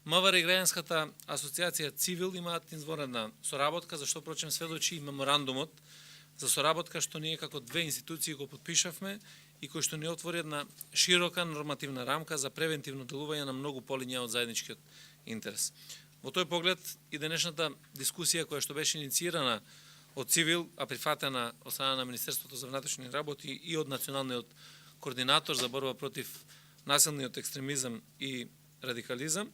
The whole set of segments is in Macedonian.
МВР и Граѓанската асоциација Цивил имаат извонредна соработка, зашто прочем сведочи и меморандумот за соработка што ние како две институции го подпишавме и кој што ни отвори една широка нормативна рамка за превентивно делување на многу полиња од заедничкиот интерес. Во тој поглед и денешната дискусија која што беше инициирана од Цивил, а прифатена од страна на Министерството за внатрешни работи и од Националниот координатор за борба против насилниот екстремизам и радикализам,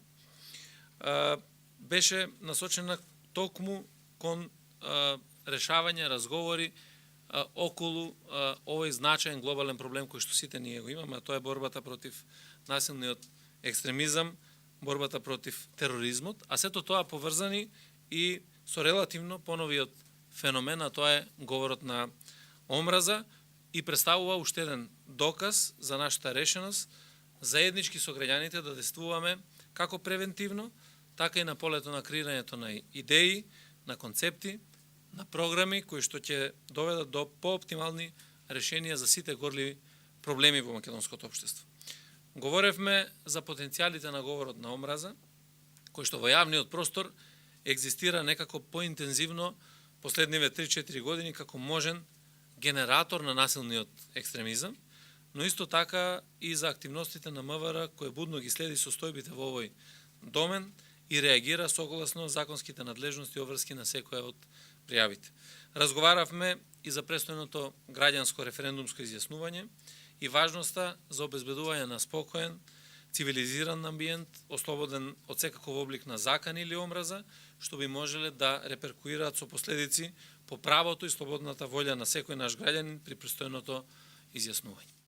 беше насочена токму кон решавање, разговори околу овој значаен глобален проблем кој што сите ние го имаме, а тоа е борбата против насилниот екстремизам, борбата против тероризмот, а сето тоа поврзани и со релативно поновиот феномен, а тоа е говорот на омраза и представува уште еден доказ за нашата решеност заеднички со граѓаните да действуваме како превентивно, така и на полето на креирањето на идеи, на концепти, на програми кои што ќе доведат до пооптимални решенија за сите горливи проблеми во македонското општество. Говоревме за потенцијалите на говорот на омраза, кој што во јавниот простор екзистира некако поинтензивно последниве 3-4 години како можен генератор на насилниот екстремизам, но исто така и за активностите на МВР кој будно ги следи состојбите во овој домен и реагира согласно законските надлежности обврски на секоја од пријавите. Разговаравме и за престојното граѓанско референдумско изјаснување и важноста за обезбедување на спокоен, цивилизиран амбиент, ослободен од секаков облик на закан или омраза, што би можеле да реперкуираат со последици по правото и слободната волја на секој наш граѓанин при престојното изјаснување.